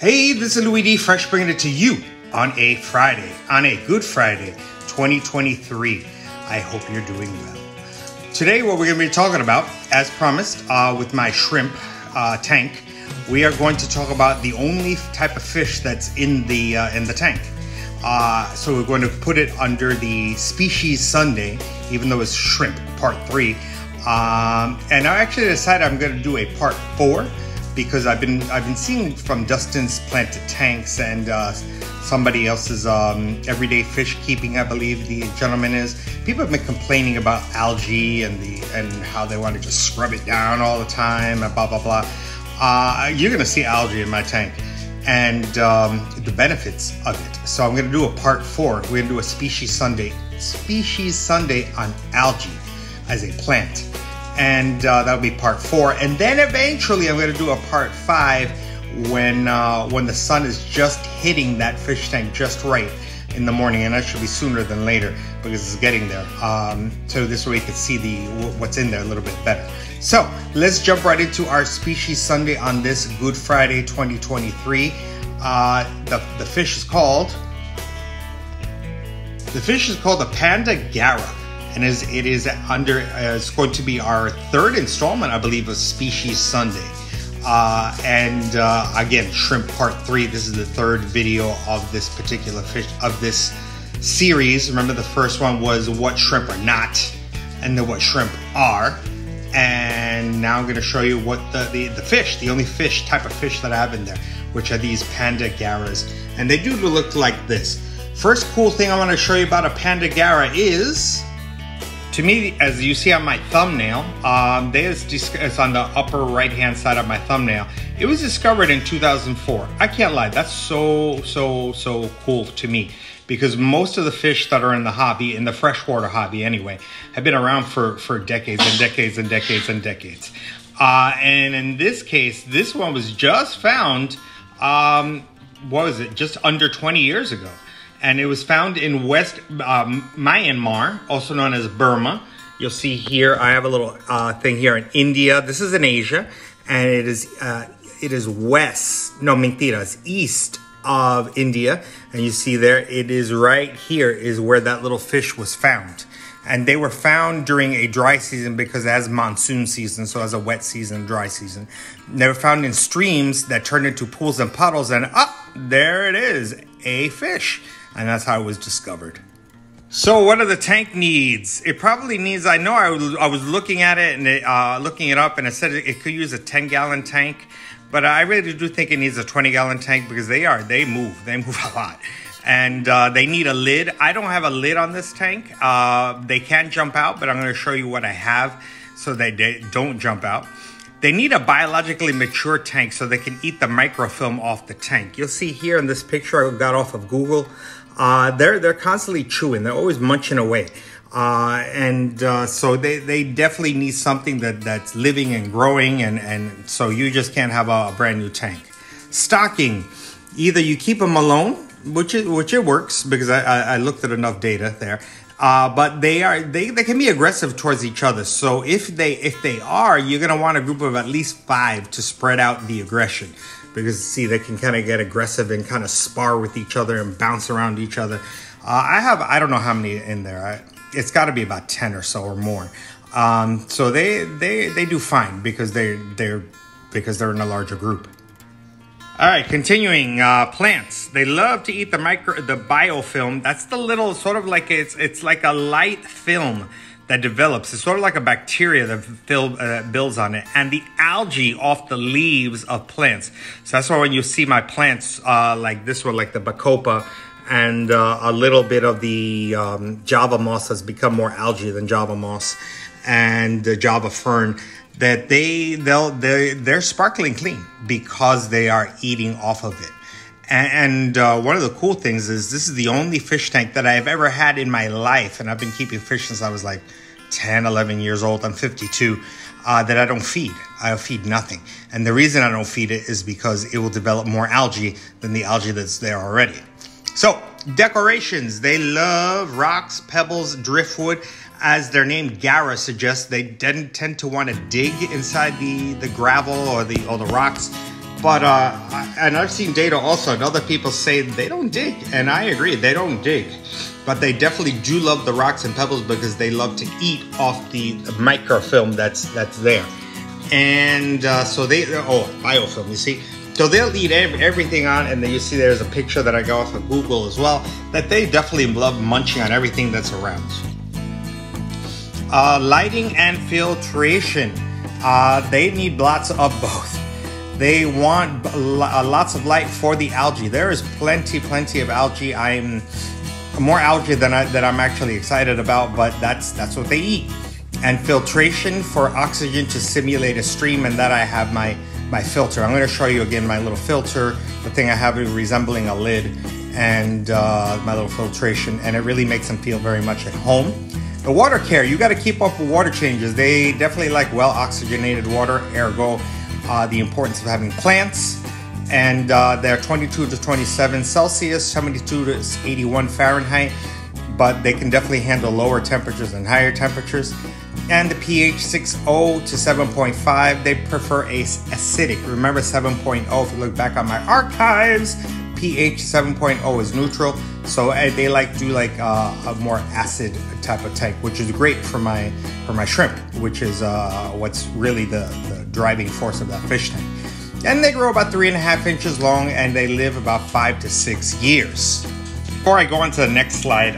Hey, this is Louis D. Fresh, bringing it to you on a Friday, on a Good Friday, 2023. I hope you're doing well. Today, what we're going to be talking about, as promised, with my shrimp tank, we are going to talk about the only type of fish that's in the tank. So we're going to put it under the Species Sunday, even though it's shrimp, part 3. And I actually decided I'm going to do a part 4. Because I've been seeing from Dustin's Planted Tanks and somebody else's everyday fish keeping, I believe the gentleman is. People have been complaining about algae and how they want to just scrub it down all the time and blah blah blah. You're gonna see algae in my tank and the benefits of it. So I'm gonna do a part 4. We're gonna do a Species Sunday on algae as a plant. And that'll be part 4, and then eventually I'm going to do a part 5 when the sun is just hitting that fish tank just right in the morning, and that should be sooner than later because it's getting there. So this way you can see what's in there a little bit better. So let's jump right into our Species Sunday on this Good Friday 2023. The fish is called the Panda Garra. And it's going to be our 3rd installment, I believe, of Species Sunday. Again, shrimp part 3. This is the 3rd video of this particular fish, of this series. Remember, the first one was what shrimp are not, and then what shrimp are. And now I'm going to show you what the only type of fish that I have in there, which are these Panda Garras. And they do look like this. First cool thing I want to show you about a Panda Garra is, to me, as you see on my thumbnail, it's on the upper right-hand side of my thumbnail. It was discovered in 2004. I can't lie, that's so cool to me, because most of the fish that are in the hobby, in the freshwater hobby anyway, have been around for decades and decades and decades and decades. And in this case, this one was just found, just under 20 years ago. And it was found in West Myanmar, also known as Burma. You'll see here, I have a little thing here in India. This is in Asia, and it is east of India. And you see there, it is right here is where that little fish was found. And they were found during a dry season because it has monsoon season, so it has a wet season, dry season. They were found in streams that turned into pools and puddles, and there it is, a fish. And that's how it was discovered. So what are the tank needs? It probably needs, I know I was looking at it and looking it up, and it said it could use a 10-gallon tank. But I really do think it needs a 20-gallon tank because they move a lot. And they need a lid. I don't have a lid on this tank. They can jump out, but I'm going to show you what I have so they don't jump out. They need a biologically mature tank so they can eat the microfilm off the tank. You'll see here in this picture I got off of Google. They're constantly chewing. They're always munching away. So they definitely need something that's living and growing. And so you just can't have a brand new tank. Stocking. Either you keep them alone, which it works because I looked at enough data there. But they can be aggressive towards each other. So if they are, you're gonna want a group of at least 5 to spread out the aggression, because see, they can kind of get aggressive and kind of spar with each other and bounce around each other. I don't know how many in there. It's got to be about 10 or so or more. So they do fine because they're in a larger group. All right, continuing, plants. They love to eat the biofilm. That's the little sort of like it's like a light film that develops. It's sort of like a bacteria that builds on it, and the algae off the leaves of plants. So that's why when you see my plants like this one, like the bacopa, and a little bit of the Java moss has become more algae than Java moss, and the Java fern, that they're sparkling clean because they are eating off of it. And one of the cool things is this is the only fish tank that I've ever had in my life, and I've been keeping fish since I was like 10, 11 years old. I'm 52, that I don't feed. I feed nothing. And the reason I don't feed it is because it will develop more algae than the algae that's there already. So, decorations. They love rocks, pebbles, driftwood. As their name Garra suggests, they tend to want to dig inside the gravel or the rocks And I've seen data also, and other people say they don't dig, and I agree, they don't dig. But they definitely do love the rocks and pebbles because they love to eat off the microfilm that's there. And so biofilm, you see. So they'll eat everything on, and then you see there's a picture that I got off of Google as well, that they definitely love munching on everything that's around. Lighting and filtration. They need lots of both. They want lots of light for the algae. There is plenty of algae. I'm more algae than I'm actually excited about, but that's what they eat. And filtration for oxygen to simulate a stream, and that I have my filter. I'm going to show you again my little filter, the thing I have resembling a lid, and my little filtration, and it really makes them feel very much at home. The water care, you got to keep up with water changes. They definitely like well oxygenated water, ergo the importance of having plants. And they're 22 to 27 Celsius, 72 to 81 Fahrenheit, but they can definitely handle lower temperatures and higher temperatures. And the pH 6.0 to 7.5, they prefer acidic. Remember 7.0, if you look back on my archives, pH 7.0 is neutral. So they do a more acid type of tank, which is great for my shrimp, which is what's really the driving force of that fish tank. And they grow about 3.5 inches long, and they live about 5 to 6 years. Before I go on to the next slide,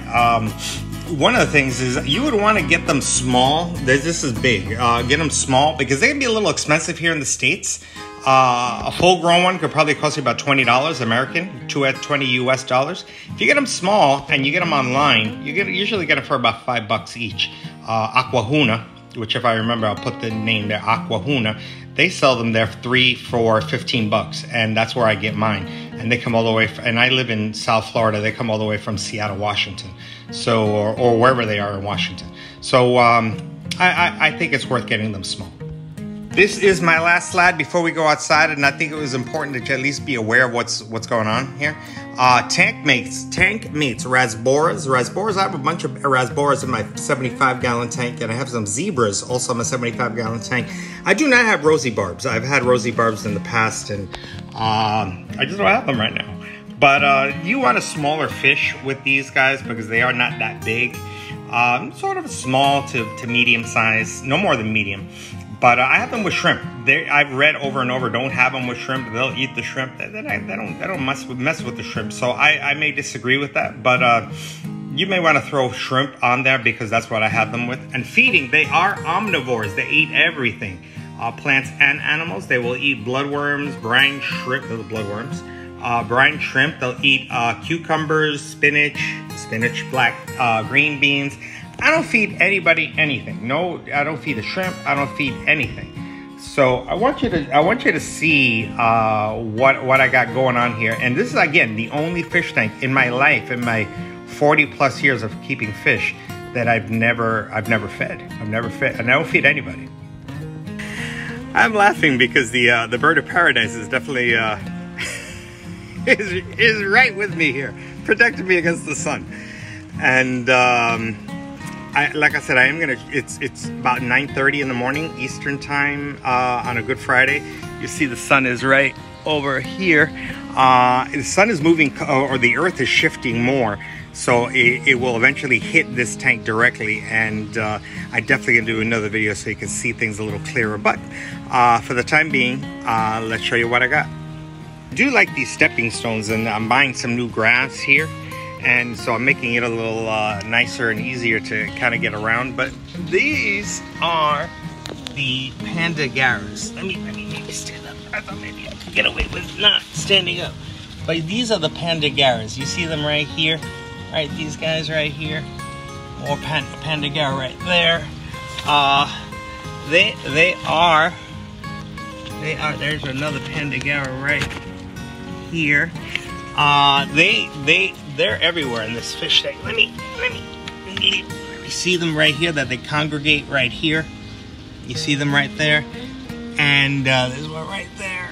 one of the things is you would want to get them small. This is big. Get them small because they can be a little expensive here in the States. A full-grown one could probably cost you about $20 American, at 20 US dollars. If you get them small and you get them online, you usually get them for about $5 each. Aquahuna, which if I remember, I'll put the name there, Aquahuna. They sell them there for 15 bucks, and that's where I get mine. And they come all the way, and I live in South Florida. They come all the way from Seattle, Washington, so or wherever they are in Washington. So I think it's worth getting them small. This is my last slide before we go outside, and I think it was important that you at least be aware of what's going on here. Tank mates, rasboras. I have a bunch of rasboras in my 75-gallon tank, and I have some zebras also in my 75-gallon tank. I do not have rosy barbs. I've had rosy barbs in the past, and I just don't have them right now. But you want a smaller fish with these guys because they are not that big. Sort of small to medium size, no more than medium. But I have them with shrimp. I've read over and over, don't have them with shrimp. They'll eat the shrimp. They don't mess with the shrimp. So I may disagree with that. But you may want to throw shrimp on there because that's what I have them with. And feeding, they are omnivores. They eat everything. Plants and animals. They will eat bloodworms, brine shrimp. Those are bloodworms. Brine shrimp. They'll eat cucumbers, spinach, black, green beans. I don't feed anybody anything. No, I don't feed the shrimp. I don't feed anything. So I want you to see what I got going on here. And this is again the only fish tank in my life, in my 40+ years of keeping fish, that I've never fed. And I don't feed anybody. I'm laughing because the bird of paradise is definitely is right with me here, protecting me against the sun. And like I said, I am gonna. It's about 9:30 in the morning Eastern time on a Good Friday. You see the sun is right over here. The sun is moving, or the Earth is shifting more, so it will eventually hit this tank directly. And I definitely gonna do another video so you can see things a little clearer. But for the time being, let's show you what I got. I do like these stepping stones, and I'm buying some new grass here. And so I'm making it a little nicer and easier to kind of get around. But these are the Panda Garras. Let me maybe stand up. I thought maybe I could get away with not standing up. But these are the Panda Garras. You see them right here? Right, these guys right here. More Panda Garra right there. They are. There's another Panda Garra right here. They're everywhere in this fish tank. Let me see them right here, that they congregate right here. You see them right there, and there's one right there.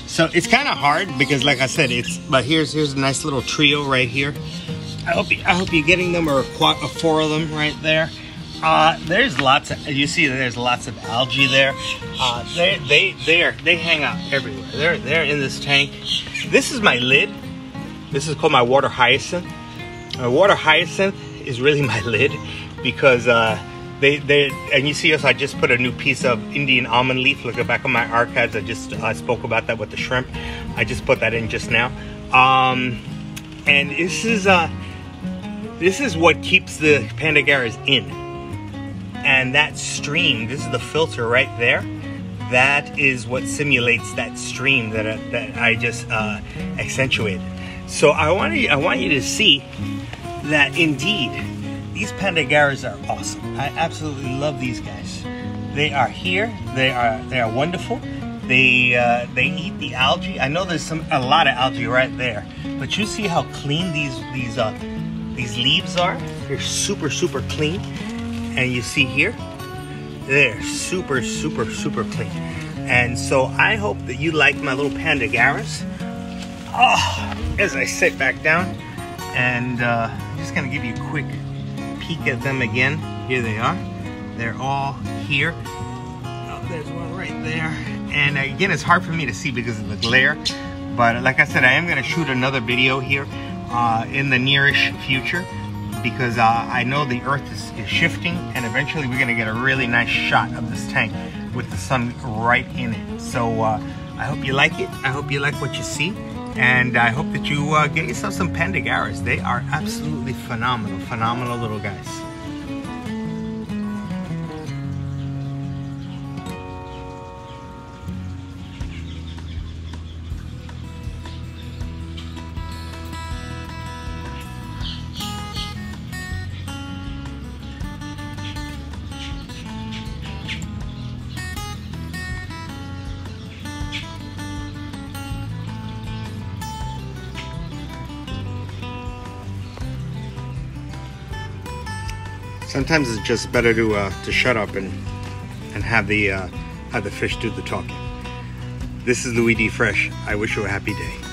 So it's kind of hard because, like I said, but here's a nice little trio right here. I hope you're getting them, or 4 of them right there. There's lots of, you see there's lots of algae there. They hang out everywhere. They're in this tank. This is my lid. This is called my water hyacinth. My water hyacinth is really my lid because and you see us, I just put a new piece of Indian almond leaf. Look at back on my archives. I spoke about that with the shrimp. I just put that in just now. And this is what keeps the Panda Garras in. And that stream, this is the filter right there. That is what simulates that stream that I just accentuated. So I want you to see that indeed these Panda Garras are awesome. I absolutely love these guys. They are here. They are wonderful. They eat the algae. I know there's a lot of algae right there, but you see how clean these leaves are. They're super clean. And you see here, they're super clean. And so I hope that you like my little Panda Garras. As I sit back down, and I'm just gonna give you a quick peek at them again. Here they are. They're all here. Oh, there's one right there. And again, it's hard for me to see because of the glare. But like I said, I am gonna shoot another video here in the nearish future, because I know the earth is shifting, and eventually we're gonna get a really nice shot of this tank with the sun right in it. So I hope you like it. I hope you like what you see, and I hope that you get yourself some Panda Garras. They are absolutely phenomenal little guys. Sometimes it's just better to shut up and have the fish do the talking. This is Louis D. Fresh. I wish you a happy day.